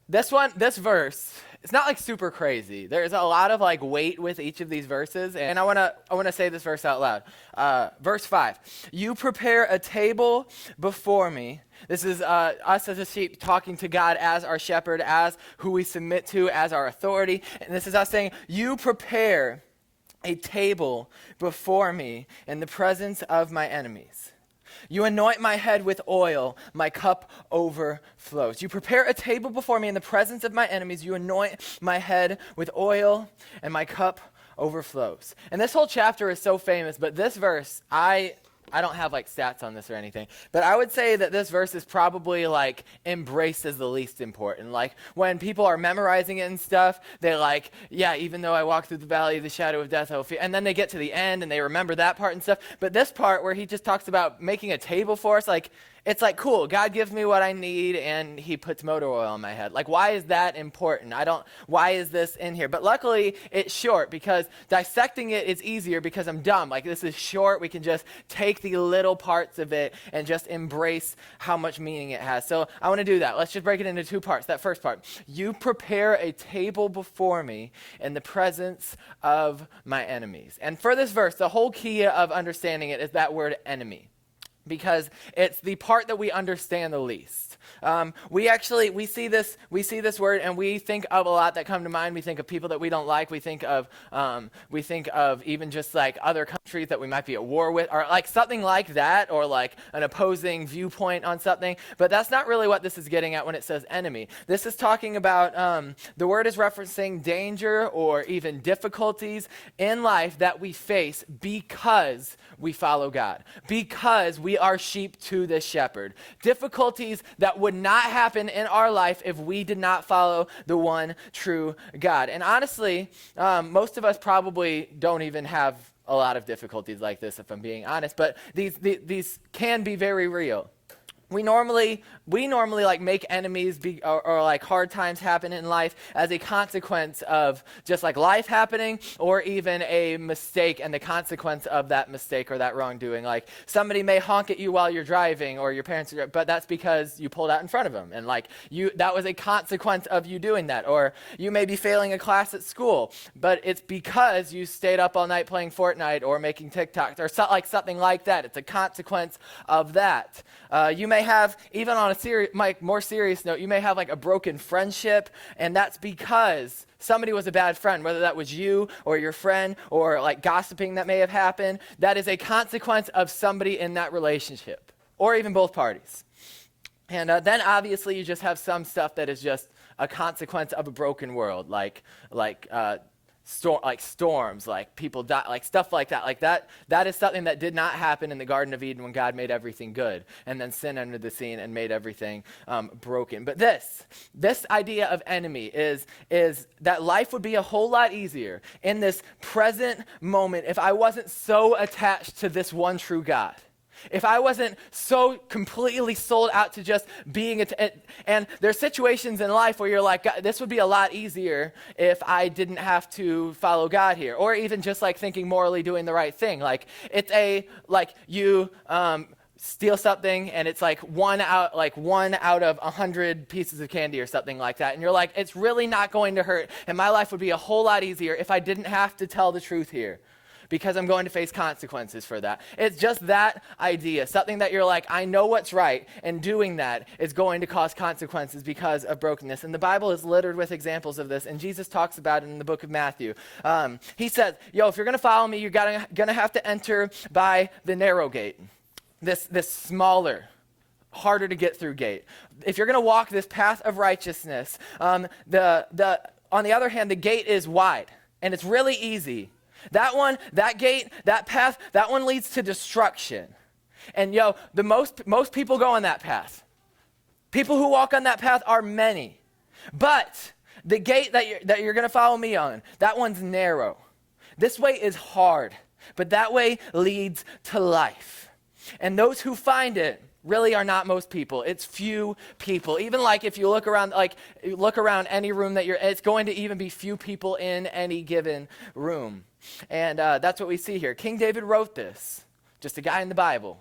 This verse, it's not like super crazy. There's a lot of like weight with each of these verses, and I wanna say this verse out loud. Verse 5. You prepare a table before me. This is us as a sheep talking to God as our shepherd, as who we submit to, as our authority. And this is us saying, you prepare a table before me in the presence of my enemies. You anoint my head with oil, my cup overflows. You prepare a table before me in the presence of my enemies. You anoint my head with oil, and my cup overflows. And this whole chapter is so famous, but this verse, I don't have like stats on this or anything, but I would say that this verse is probably like embraced as the least important. Like when people are memorizing it and stuff, they're like, yeah, even though I walk through the valley of the shadow of death, I will fear. And then they get to the end and they remember that part and stuff. But this part where he just talks about making a table for us, like, it's like, cool, God gives me what I need and he puts motor oil on my head. Like, why is that important? Why is this in here? But luckily, it's short because dissecting it is easier because I'm dumb. Like, this is short. We can just take the little parts of it and just embrace how much meaning it has. So I want to do that. Let's just break it into two parts. That first part, you prepare a table before me in the presence of my enemies. And for this verse, the whole key of understanding it is that word enemy, because it's the part that we understand the least. We see this word and we think of a lot that come to mind. We think of people that we don't like. We think of even just like other countries that we might be at war with, or like something like that, or like an opposing viewpoint on something. But that's not really what this is getting at when it says enemy. This is talking about, the word is referencing danger or even difficulties in life that we face because we follow God, because we are sheep to this shepherd. Difficulties that would not happen in our life if we did not follow the one true God. And honestly, most of us probably don't even have a lot of difficulties like this, if I'm being honest, but these can be very real. We normally like make enemies or like hard times happen in life as a consequence of just like life happening, or even a mistake and the consequence of that mistake or that wrongdoing. Like somebody may honk at you while you're driving, or your parents, but that's because you pulled out in front of them, and like that was a consequence of you doing that. Or you may be failing a class at school, but it's because you stayed up all night playing Fortnite or making TikToks or something like that. It's a consequence of that. You may have, even on a more serious note, you may have like a broken friendship, and that's because somebody was a bad friend, whether that was you or your friend, or like gossiping that may have happened. That is a consequence of somebody in that relationship, or even both parties. And then obviously you just have some stuff that is just a consequence of a broken world, like storms, like people die, like stuff like that. Like that is something that did not happen in the Garden of Eden when God made everything good, and then sin entered the scene and made everything broken. But this idea of enemy is that life would be a whole lot easier in this present moment if I wasn't so attached to this one true God. If I wasn't so completely sold out to just being and there's situations in life where you're like, God, this would be a lot easier if I didn't have to follow God here, or even just like thinking morally doing the right thing. Like you steal something and it's like one out of 100 pieces of candy or something like that, and you're like, it's really not going to hurt, and my life would be a whole lot easier if I didn't have to tell the truth here, because I'm going to face consequences for that. It's just that idea, something that you're like, I know what's right, and doing that is going to cause consequences because of brokenness. And the Bible is littered with examples of this, and Jesus talks about it in the book of Matthew. He says, if you're going to follow me, you're going to have to enter by the narrow gate, this smaller, harder to get through gate. If you're going to walk this path of righteousness, on the other hand, the gate is wide, and it's really easy. That gate, that path, that one leads to destruction. And the most people go on that path. People who walk on that path are many. But the gate that you're going to follow me on, that one's narrow. This way is hard, but that way leads to life. And those who find it really are not most people. It's few people. Even like if you look around any room it's going to even be few people in any given room. And that's what we see here. King David wrote this, just a guy in the Bible,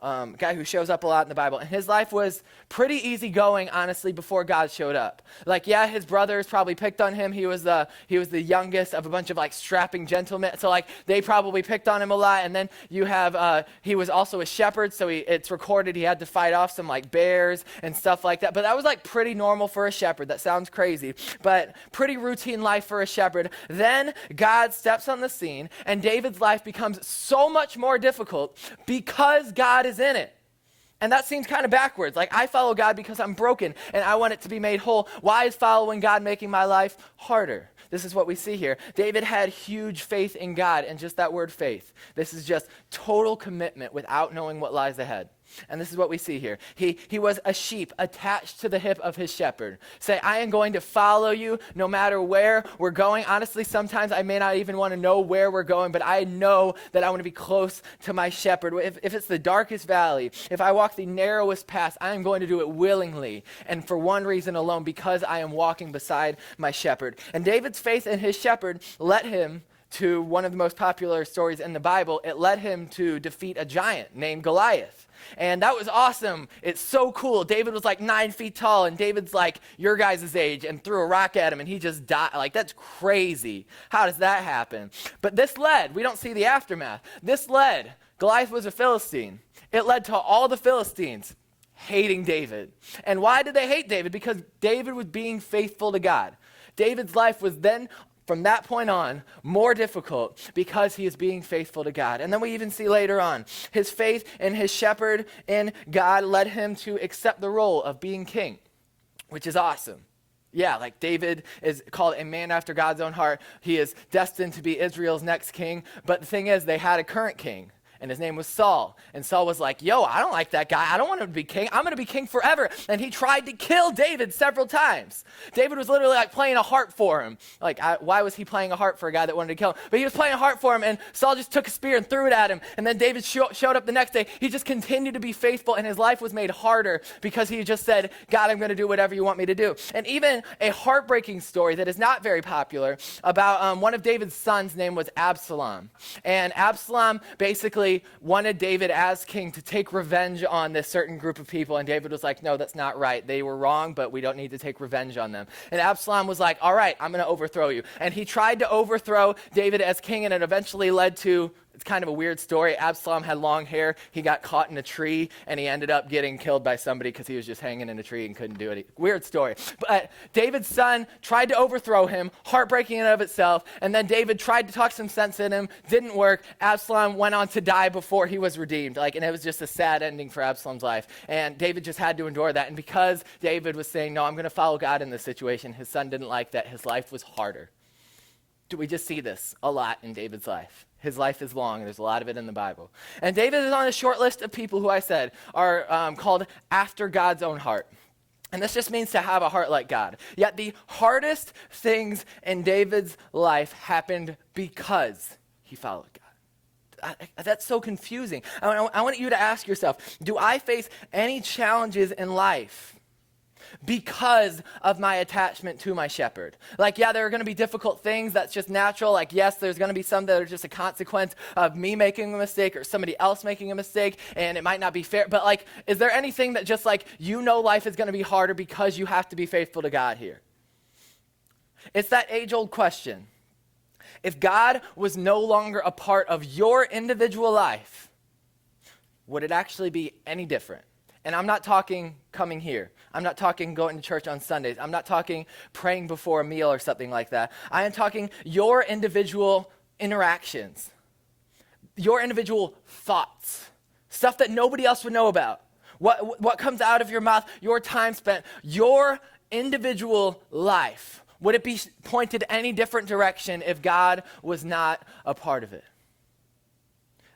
guy who shows up a lot in the Bible, and his life was pretty easygoing, honestly, before God showed up. Like, yeah, his brothers probably picked on him. He was the youngest of a bunch of like strapping gentlemen, so like they probably picked on him a lot. And then you have he was also a shepherd, so it's recorded he had to fight off some like bears and stuff like that. But that was like pretty normal for a shepherd. That sounds crazy, but pretty routine life for a shepherd. Then God steps on the scene, and David's life becomes so much more difficult because God is in it. And that seems kind of backwards. Like, I follow God because I'm broken and I want it to be made whole. Why is following God making my life harder? This is what we see here. David had huge faith in God, and just that word faith. This is just total commitment without knowing what lies ahead. And this is what we see here. He was a sheep attached to the hip of his shepherd. Say, I am going to follow you no matter where we're going. Honestly, sometimes I may not even want to know where we're going, but I know that I want to be close to my shepherd. If it's the darkest valley, if I walk the narrowest path, I am going to do it willingly. And for one reason alone, because I am walking beside my shepherd. And David's faith in his shepherd led him to one of the most popular stories in the Bible. It led him to defeat a giant named Goliath. And that was awesome. It's so cool. David was like 9 feet tall, and David's like your guys' age, and threw a rock at him, and he just died. Like, that's crazy. How does that happen? But this led, we don't see the aftermath. This led, Goliath was a Philistine. It led to all the Philistines hating David. And why did they hate David? Because David was being faithful to God. David's life was then, from that point on, more difficult because he is being faithful to God. And then we even see later on, his faith in his shepherd in God led him to accept the role of being king, which is awesome. Yeah, like David is called a man after God's own heart. He is destined to be Israel's next king. But the thing is, they had a current king, and his name was Saul. And Saul was like, yo, I don't like that guy. I don't want him to be king. I'm going to be king forever. And he tried to kill David several times. David was literally like playing a harp for him. Like, why was he playing a harp for a guy that wanted to kill him? But he was playing a harp for him, and Saul just took a spear and threw it at him. And then David showed up the next day. He just continued to be faithful, and his life was made harder because he just said, God, I'm going to do whatever you want me to do. And even a heartbreaking story that is not very popular about one of David's sons' name was Absalom. And Absalom basically wanted David as king to take revenge on this certain group of people, and David was like, no, that's not right. They were wrong, but we don't need to take revenge on them. And Absalom was like, all right, I'm going to overthrow you. And he tried to overthrow David as king, and it eventually led to, it's kind of a weird story. Absalom had long hair. He got caught in a tree, and he ended up getting killed by somebody because he was just hanging in a tree and couldn't do it. Weird story. But David's son tried to overthrow him, heartbreaking in and of itself, and then David tried to talk some sense in him. Didn't work. Absalom went on to die before he was redeemed. And it was just a sad ending for Absalom's life. And David just had to endure that. And because David was saying, no, I'm going to follow God in this situation, his son didn't like that. His life was harder. Do we just see this a lot in David's life? His life is long, and there's a lot of it in the Bible. And David is on a short list of people who I said are called after God's own heart. And this just means to have a heart like God. Yet the hardest things in David's life happened because he followed God. That's so confusing. I want you to ask yourself, do I face any challenges in life because of my attachment to my shepherd? Like, yeah, there are going to be difficult things. That's just natural. Like, yes, there's going to be some that are just a consequence of me making a mistake or somebody else making a mistake, and it might not be fair. But, like, is there anything that just, like, you know life is going to be harder because you have to be faithful to God here? It's that age-old question. If God was no longer a part of your individual life, would it actually be any different? And I'm not talking coming here. I'm not talking going to church on Sundays. I'm not talking praying before a meal or something like that. I am talking your individual interactions, your individual thoughts, stuff that nobody else would know about. What comes out of your mouth, your time spent, your individual life. Would it be pointed any different direction if God was not a part of it?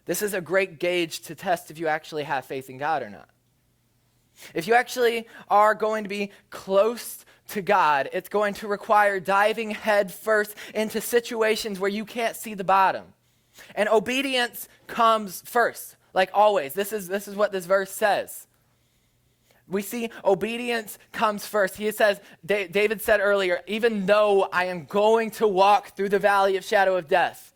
This is a great gauge to test if you actually have faith in God or not. If you actually are going to be close to God, it's going to require diving head first into situations where you can't see the bottom. And obedience comes first, like always. This is what this verse says. We see obedience comes first. He says, David said earlier, even though I am going to walk through the valley of shadow of death,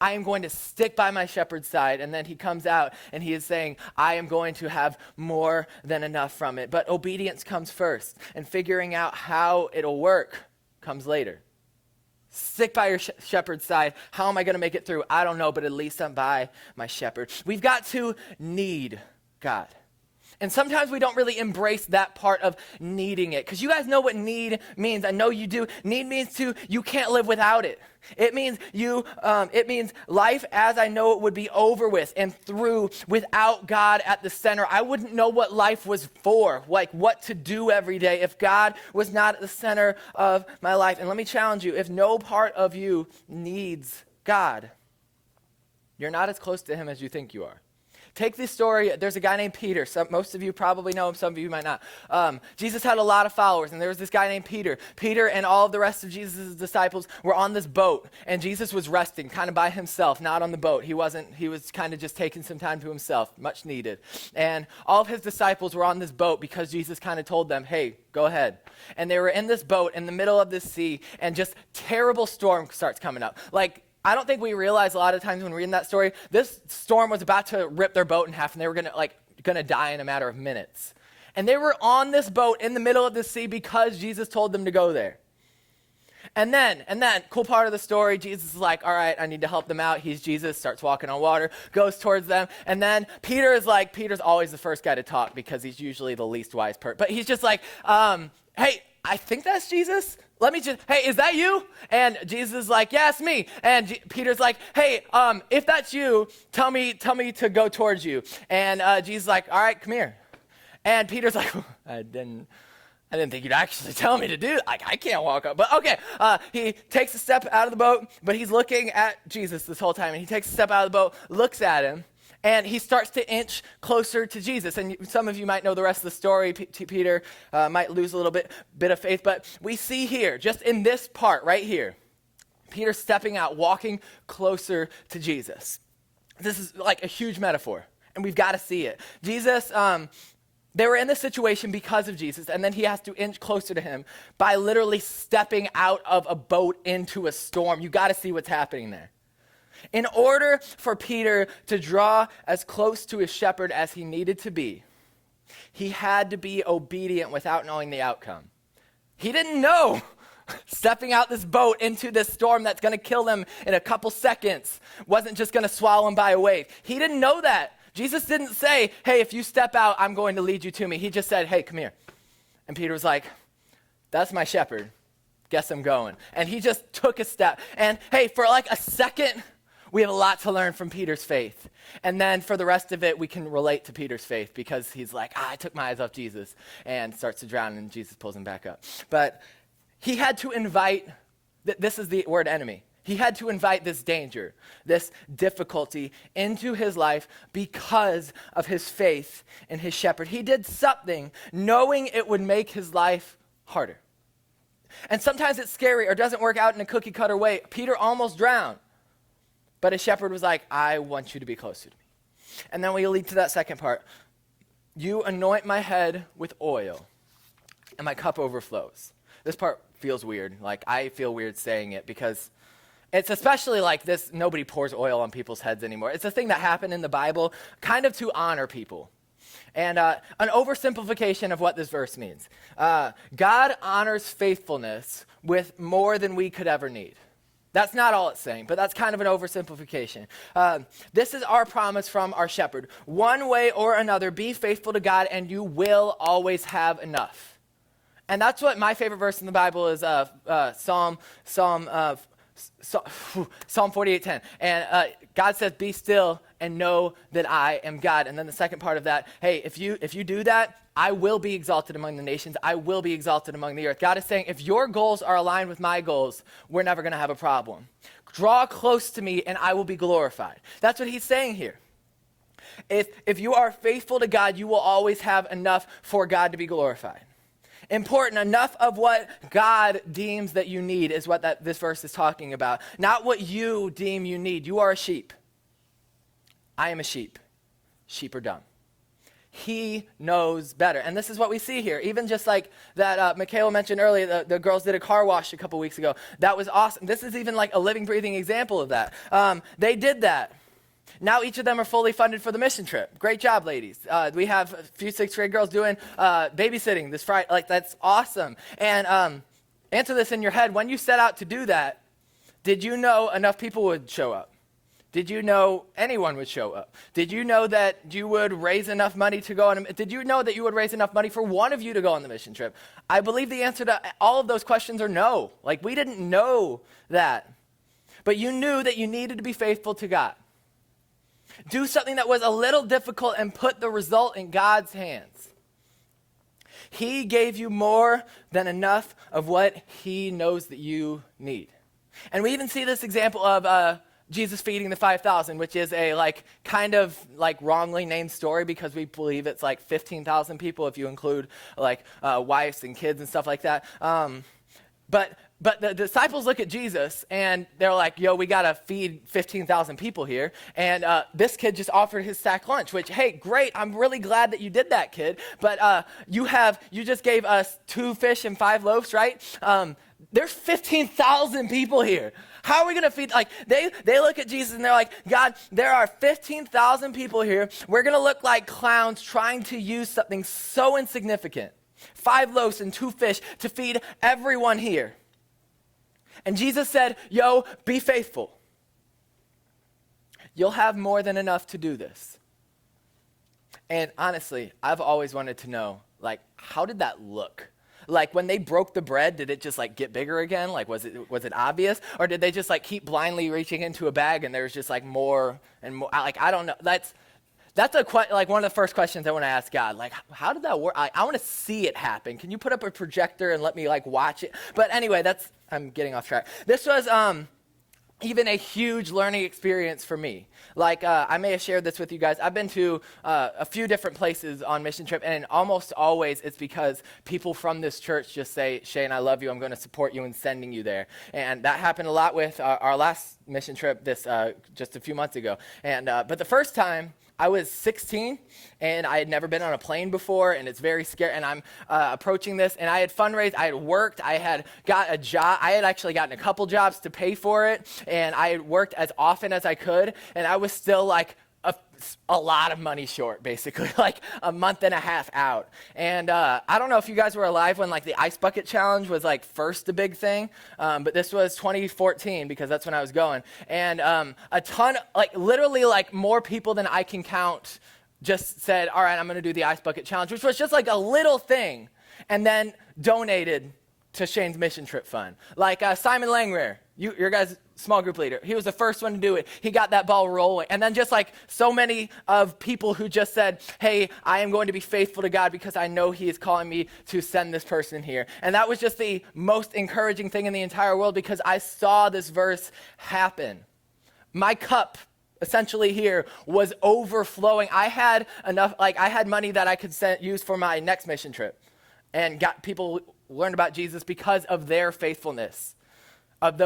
I am going to stick by my shepherd's side. And then he comes out and he is saying, I am going to have more than enough from it. But obedience comes first, and figuring out how it'll work comes later. Stick by your shepherd's side. How am I going to make it through? I don't know, but at least I'm by my shepherd. We've got to need God. And sometimes we don't really embrace that part of needing it. Because you guys know what need means. I know you do. Need means you can't live without it. It means it means life as I know it would be over with and through without God at the center. I wouldn't know what life was for, like what to do every day if God was not at the center of my life. And let me challenge you, if no part of you needs God, you're not as close to him as you think you are. Take this story. There's a guy named Peter. Most of you probably know him. Some of you might not. Jesus had a lot of followers, and there was this guy named Peter. Peter and all of the rest of Jesus' disciples were on this boat, and Jesus was resting kind of by himself, not on the boat. He was kind of just taking some time to himself, much needed. And all of his disciples were on this boat because Jesus kind of told them, hey, go ahead. And they were in this boat in the middle of this sea, and just terrible storm starts coming up. Like, I don't think we realize a lot of times when reading that story, this storm was about to rip their boat in half, and they were gonna die in a matter of minutes. And they were on this boat in the middle of the sea because Jesus told them to go there. And then, cool part of the story, Jesus is like, all right, I need to help them out. He's Jesus, starts walking on water, goes towards them. And then Peter's always the first guy to talk because he's usually the least wise person. But he's just like, hey, I think that's Jesus. Hey, is that you? And Jesus is like, yeah, it's me. And Peter's like, hey, if that's you, tell me to go towards you. And Jesus is like, all right, come here. And Peter's like, I didn't think you'd actually tell me to do it. Like, I can't walk up. But okay, he takes a step out of the boat, but he's looking at Jesus this whole time. And he takes a step out of the boat, looks at him, and he starts to inch closer to Jesus. And some of you might know the rest of the story. Peter might lose a little bit of faith. But we see here, just in this part right here, Peter stepping out, walking closer to Jesus. This is like a huge metaphor, and we've got to see it. Jesus, they were in this situation because of Jesus, and then he has to inch closer to him by literally stepping out of a boat into a storm. You got to see what's happening there. In order for Peter to draw as close to his shepherd as he needed to be, he had to be obedient without knowing the outcome. He didn't know stepping out this boat into this storm that's going to kill them in a couple seconds wasn't just going to swallow him by a wave. He didn't know that. Jesus didn't say, hey, if you step out, I'm going to lead you to me. He just said, hey, come here. And Peter was like, that's my shepherd. Guess I'm going. And he just took a step. And hey, for like a second, we have a lot to learn from Peter's faith. And then for the rest of it, we can relate to Peter's faith because he's like, I took my eyes off Jesus, and starts to drown, and Jesus pulls him back up. But he had to invite, this is the word enemy. He had to invite this danger, this difficulty into his life because of his faith in his shepherd. He did something knowing it would make his life harder. And sometimes it's scary or doesn't work out in a cookie cutter way. Peter almost drowned. But his shepherd was like, I want you to be closer to me. And then we lead to that second part. You anoint my head with oil, and my cup overflows. This part feels weird. Like, I feel weird saying it because it's especially like this, nobody pours oil on people's heads anymore. It's a thing that happened in the Bible kind of to honor people. And an oversimplification of what this verse means. God honors faithfulness with more than we could ever need. That's not all it's saying, but that's kind of an oversimplification. This is our promise from our shepherd. One way or another, be faithful to God, and you will always have enough. And that's what my favorite verse in the Bible is, Psalm 48:10. And God says, be still and know that I am God. And then the second part of that, hey, if you do that, I will be exalted among the nations. I will be exalted among the earth. God is saying, if your goals are aligned with my goals, we're never going to have a problem. Draw close to me and I will be glorified. That's what he's saying here. If you are faithful to God, you will always have enough for God to be glorified. Important, enough of what God deems that you need is what this verse is talking about. Not what you deem you need. You are a sheep. I am a sheep. Sheep are dumb. He knows better. And this is what we see here. Even just like that Michaela mentioned earlier, the girls did a car wash a couple weeks ago. That was awesome. This is even like a living, breathing example of that. They did that. Now each of them are fully funded for the mission trip. Great job, ladies. We have a few sixth grade girls doing babysitting this Friday. Like, that's awesome. And answer this in your head. When you set out to do that, did you know enough people would show up? Did you know anyone would show up? Did you know that you would raise enough money to go on? Did you know that you would raise enough money for one of you to go on the mission trip? I believe the answer to all of those questions are no. Like, we didn't know that. But you knew that you needed to be faithful to God. Do something that was a little difficult and put the result in God's hands. He gave you more than enough of what he knows that you need. And we even see this example of Jesus feeding the 5,000, which is a kind of wrongly named story because we believe it's 15,000 people if you include wives and kids and stuff like that. But the disciples look at Jesus and they're like, yo, we got to feed 15,000 people here. And this kid just offered his sack lunch, which, hey, great. I'm really glad that you did that, kid. But you just gave us 2 fish and 5 loaves, right? There's 15,000 people here. How are we going to feed? They look at Jesus and they're like, God, there are 15,000 people here. We're going to look like clowns trying to use something so insignificant. 5 loaves and 2 fish to feed everyone here. And Jesus said, yo, be faithful. You'll have more than enough to do this. And honestly, I've always wanted to know, how did that look? When they broke the bread, did it just get bigger again? Was it obvious? Or did they just keep blindly reaching into a bag and there's just more and more? I don't know. That's one of the first questions I want to ask God. How did that work? I want to see it happen. Can you put up a projector and let me watch it? But anyway, I'm getting off track. This was even a huge learning experience for me. I may have shared this with you guys. I've been to a few different places on mission trip, and almost always it's because people from this church just say, Shane, I love you. I'm going to support you in sending you there. And that happened a lot with our last mission trip just a few months ago. And but the first time, I was 16, and I had never been on a plane before, and it's very scary, and I'm approaching this, and I had fundraised, I had worked, I had got a job, I had actually gotten a couple jobs to pay for it, and I had worked as often as I could, and I was still a lot of money short, basically, a month and a half out. And I don't know if you guys were alive when the ice bucket challenge was first the big thing, but this was 2014 because that's when I was going. And a ton, literally more people than I can count just said, all right, I'm going to do the ice bucket challenge, which was just a little thing, and then donated to Shane's mission trip fund. Simon Langmuir, your guys' small group leader, he was the first one to do it. He got that ball rolling. And then just so many of people who just said, hey, I am going to be faithful to God because I know he is calling me to send this person here. And that was just the most encouraging thing in the entire world because I saw this verse happen. My cup essentially here was overflowing. I had enough, I had money that I could use for my next mission trip, and got people learned about Jesus because of their faithfulness, of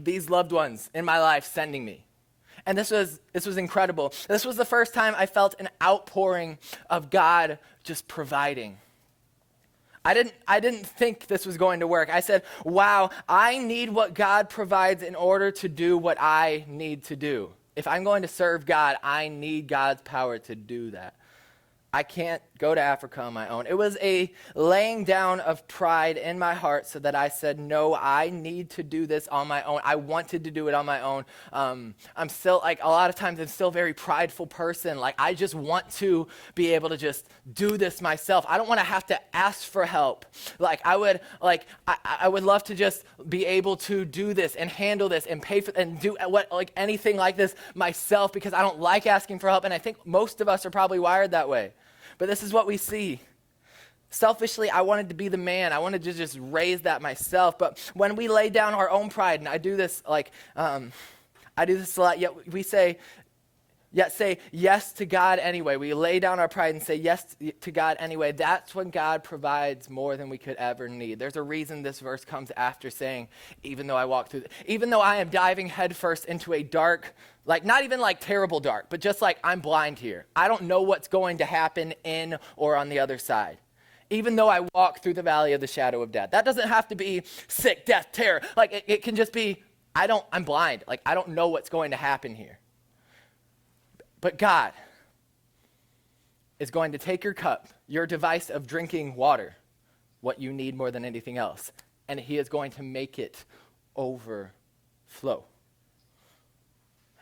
these loved ones in my life sending me. And this was incredible. This was the first time I felt an outpouring of God just providing. I didn't think this was going to work. I said, wow, I need what God provides in order to do what I need to do. If I'm going to serve God, I need God's power to do that. I can't go to Africa on my own. It was a laying down of pride in my heart so that I said, no, I need to do this on my own. I wanted to do it on my own. I'm still, a lot of times I'm still a very prideful person. I just want to be able to just do this myself. I don't want to have to ask for help. I would love to just be able to do this and handle this and pay for and do anything like this myself because I don't like asking for help. And I think most of us are probably wired that way. But this is what we see. Selfishly, I wanted to be the man. I wanted to just raise that myself. But when we lay down our own pride, and I do this I do this a lot, yet we say, yet say yes to God anyway. We lay down our pride and say yes to God anyway. That's when God provides more than we could ever need. There's a reason this verse comes after saying, even though I am diving headfirst into a dark, like not even like terrible dark, but just like I'm blind here. I don't know what's going to happen in or on the other side. Even though I walk through the valley of the shadow of death. That doesn't have to be sick, death, terror. Like it can just be, I'm blind. Like I don't know what's going to happen here. But God is going to take your cup, your device of drinking water, what you need more than anything else, and he is going to make it overflow.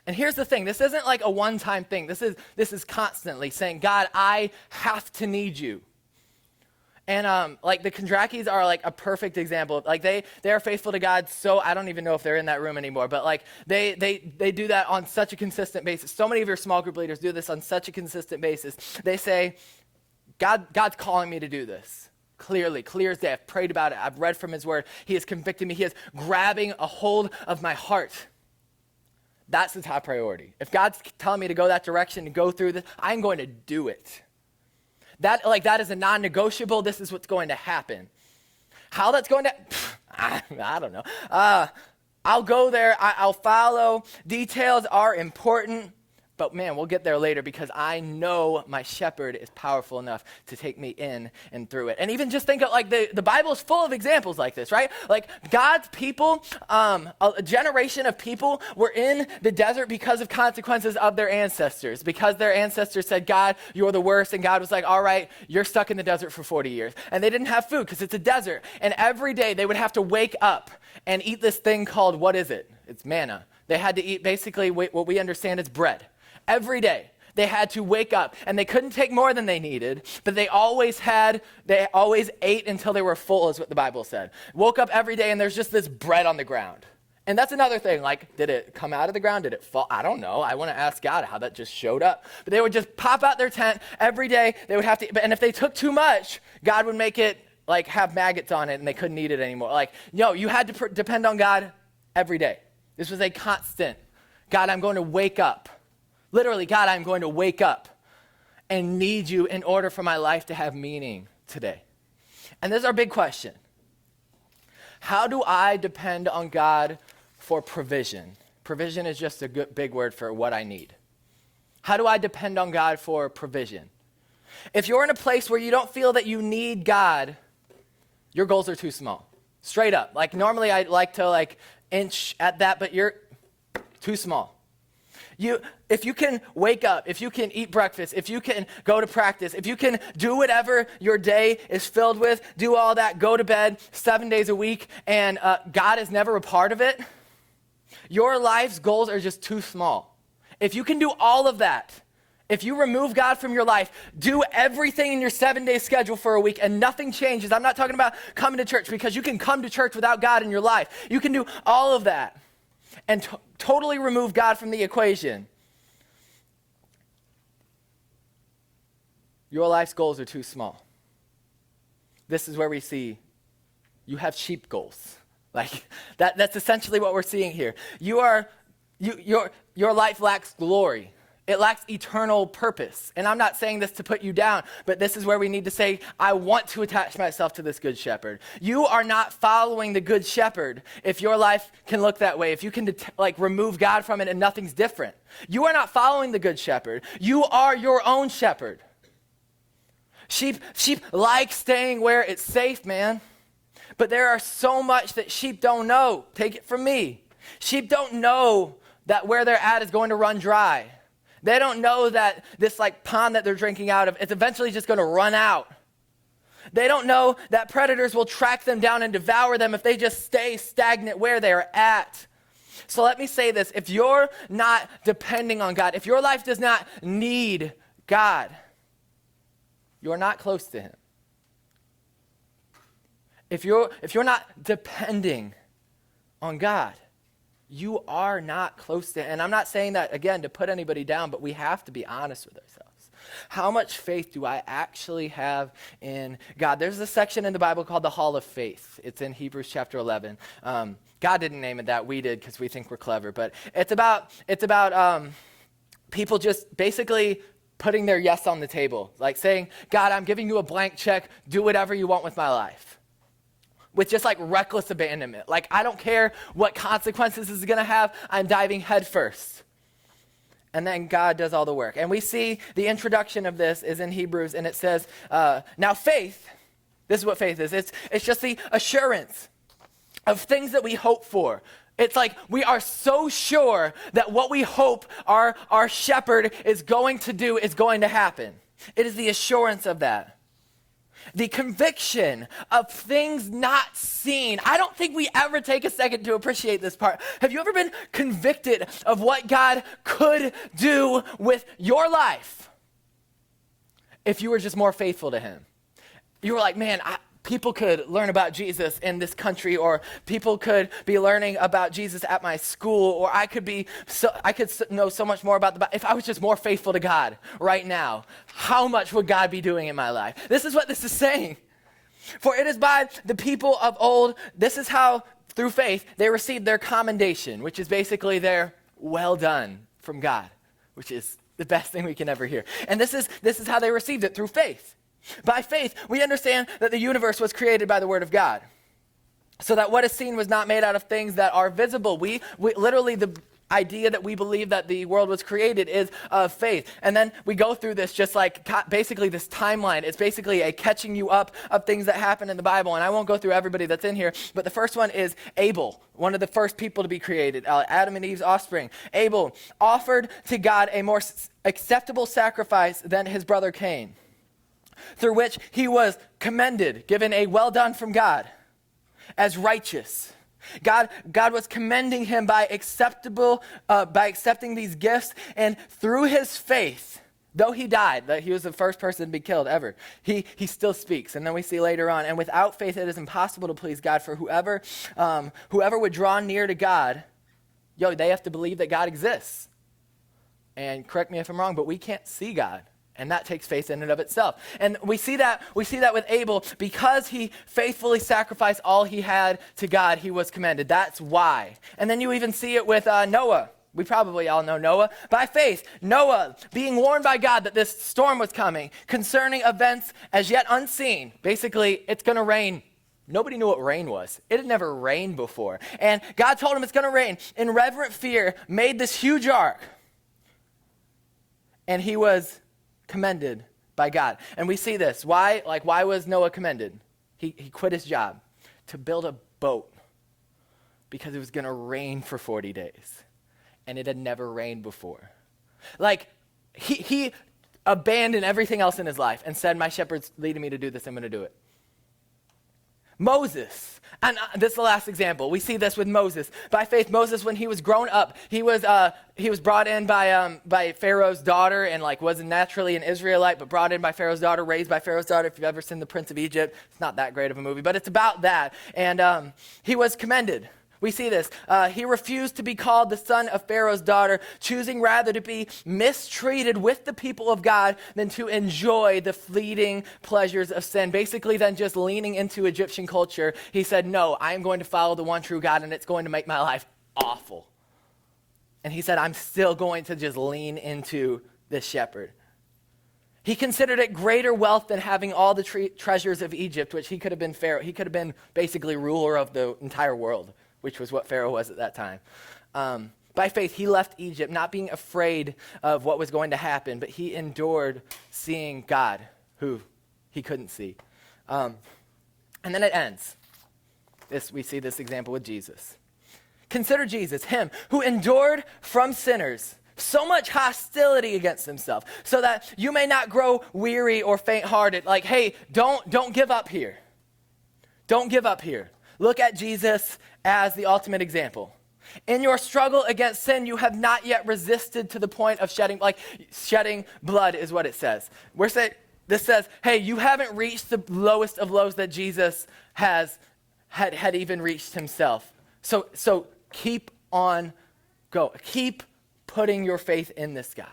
And here's the thing, this isn't like a one-time thing. This is constantly saying, God, I have to need you. And like the Kondrakis are like a perfect example. Like they are faithful to God. So I don't even know if they're in that room anymore, but like they do that on such a consistent basis. So many of your small group leaders do this on such a consistent basis. They say, God's calling me to do this. Clearly, clear as day. I've prayed about it. I've read from his word. He has convicted me. He is grabbing a hold of my heart. That's the top priority. If God's telling me to go that direction and go through this, I'm going to do it. That is a non-negotiable. This is what's going to happen. How that's going to, I don't know. I'll go there. I'll follow. Details are important. But man, we'll get there later because I know my shepherd is powerful enough to take me in and through it. And even just think of like the Bible is full of examples like this, right? Like God's people, a generation of people were in the desert because of consequences of their ancestors. Because their ancestors said, God, you're the worst. And God was like, all right, you're stuck in the desert for 40 years. And they didn't have food because it's a desert. And every day they would have to wake up and eat this thing called, what is it? It's manna. They had to eat basically what we understand as bread. Every day they had to wake up and they couldn't take more than they needed, but they always ate until they were full is what the Bible said. Woke up every day and there's just this bread on the ground. And that's another thing, like did it come out of the ground? Did it fall? I don't know. I want to ask God how that just showed up. But they would just pop out their tent every day. They would have to, and if they took too much, God would make it like have maggots on it and they couldn't eat it anymore. Like, no, you had to depend on God every day. This was a constant, God, I'm going to wake up. Literally, God, I'm going to wake up and need you in order for my life to have meaning today. And this is our big question. How do I depend on God for provision? Provision is just a good big word for what I need. How do I depend on God for provision? If you're in a place where you don't feel that you need God, your goals are too small. Straight up. Like normally I like to inch at that, but you're too small. If you can wake up, if you can eat breakfast, if you can go to practice, if you can do whatever your day is filled with, do all that, go to bed 7 days a week, and God is never a part of it, your life's goals are just too small. If you can do all of that, if you remove God from your life, do everything in your 7-day schedule for a week and nothing changes. I'm not talking about coming to church because you can come to church without God in your life. You can do all of that and totally remove God from the equation. Your life's goals are too small. This is where we see you have sheep goals. Like that's essentially what we're seeing here. Your life lacks glory. It lacks eternal purpose. And I'm not saying this to put you down, but this is where we need to say, I want to attach myself to this good shepherd. You are not following the good shepherd if your life can look that way, if you can remove God from it and nothing's different. You are not following the good shepherd. You are your own shepherd. Sheep like staying where it's safe, man. But there are so much that sheep don't know. Take it from me. Sheep don't know that where they're at is going to run dry. They don't know that this pond that they're drinking out of, it's eventually just going to run out. They don't know that predators will track them down and devour them if they just stay stagnant where they're at. So let me say this, if you're not depending on God, if your life does not need God, you're not close to him. If you're not depending on God, you are not close to him. And I'm not saying that, again, to put anybody down, but we have to be honest with ourselves. How much faith do I actually have in God? There's a section in the Bible called the Hall of Faith. It's in Hebrews chapter 11. God didn't name it that. We did because we think we're clever. But it's about people just basically putting their yes on the table, like saying, God, I'm giving you a blank check, do whatever you want with my life. With just like reckless abandonment. Like, I don't care what consequences this is gonna have, I'm diving headfirst. And then God does all the work. And we see the introduction of this is in Hebrews, and it says, now faith, this is what faith is. It's just the assurance of things that we hope for. It's like we are so sure that what we hope our shepherd is going to do is going to happen. It is the assurance of that. The conviction of things not seen. I don't think we ever take a second to appreciate this part. Have you ever been convicted of what God could do with your life if you were just more faithful to him? You were like, man, people could learn about Jesus in this country, or people could be learning about Jesus at my school, or I could know so much more about the Bible. If I was just more faithful to God right now, how much would God be doing in my life? This is what this is saying. For it is by the people of old, this is how, through faith, they received their commendation, which is basically their well done from God, which is the best thing we can ever hear. And this is how they received it, through faith. By faith, we understand that the universe was created by the word of God, so that what is seen was not made out of things that are visible. We literally, the idea that we believe that the world was created is of faith. And then we go through this just like basically this timeline. It's basically a catching you up of things that happen in the Bible. And I won't go through everybody that's in here, but the first one is Abel, one of the first people to be created, Adam and Eve's offspring. Abel offered to God a more acceptable sacrifice than his brother Cain, through which he was commended, given a well done from God, as righteous. God was commending him by accepting these gifts, and through his faith, though he died, that he was the first person to be killed ever, he still speaks. And then we see later on, and without faith it is impossible to please God, for whoever would draw near to God, they have to believe that God exists. And correct me if I'm wrong, but we can't see God. And that takes faith in and of itself. And we see that with Abel. Because he faithfully sacrificed all he had to God, he was commended. That's why. And then you even see it with Noah. We probably all know Noah. By faith, Noah, being warned by God that this storm was coming, concerning events as yet unseen. Basically, it's going to rain. Nobody knew what rain was. It had never rained before. And God told him it's going to rain. In reverent fear, made this huge ark. And he was commended by God. And we see this. Why was Noah commended? He quit his job to build a boat because it was going to rain for 40 days. And it had never rained before. Like, he abandoned everything else in his life and said, my shepherd's leading me to do this, I'm going to do it. Moses, and this is the last example. We see this with Moses. By faith, Moses, when he was grown up, he was brought in by Pharaoh's daughter, and wasn't naturally an Israelite, but brought in by Pharaoh's daughter, raised by Pharaoh's daughter. If you've ever seen The Prince of Egypt, it's not that great of a movie, but it's about that. And he was commended. We see this. He refused to be called the son of Pharaoh's daughter, choosing rather to be mistreated with the people of God than to enjoy the fleeting pleasures of sin. Basically, then just leaning into Egyptian culture, he said, no, I am going to follow the one true God, and it's going to make my life awful. And he said, I'm still going to just lean into this shepherd. He considered it greater wealth than having all the treasures of Egypt, which he could have been Pharaoh. He could have been basically ruler of the entire world, which was what Pharaoh was at that time. By faith, he left Egypt, not being afraid of what was going to happen, but he endured seeing God, who he couldn't see. And then it ends. We see this example with Jesus. Consider Jesus, him who endured from sinners so much hostility against himself, so that you may not grow weary or faint-hearted. Like, hey, don't give up here. Don't give up here. Look at Jesus as the ultimate example. In your struggle against sin, you have not yet resisted to the point of shedding blood is what it says. This says, hey, you haven't reached the lowest of lows that Jesus had even reached himself. So keep on go. Keep putting your faith in this God.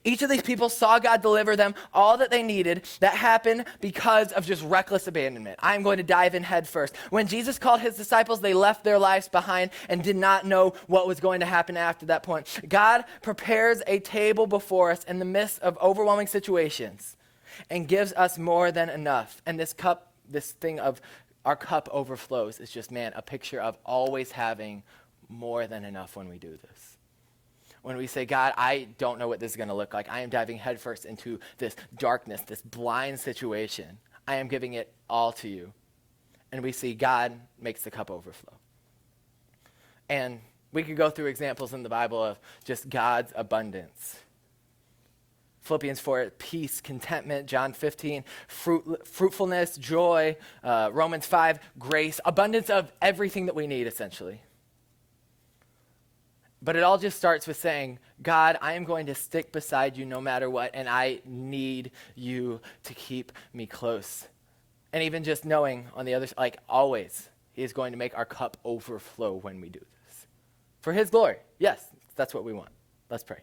Each of these people saw God deliver them all that they needed. That happened because of just reckless abandonment. I'm going to dive in head first. When Jesus called his disciples, they left their lives behind and did not know what was going to happen after that point. God prepares a table before us in the midst of overwhelming situations and gives us more than enough. And this thing of our cup overflows is just, man, a picture of always having more than enough when we do this. When we say, God, I don't know what this is going to look like. I am diving headfirst into this darkness, this blind situation. I am giving it all to you. And we see God makes the cup overflow. And we could go through examples in the Bible of just God's abundance. Philippians 4, peace, contentment. John 15, fruitfulness, joy. Romans 5, grace. Abundance of everything that we need, essentially. But it all just starts with saying, God, I am going to stick beside you no matter what, and I need you to keep me close. And even just knowing on the other side, like always, he is going to make our cup overflow when we do this. For his glory. Yes, that's what we want. Let's pray.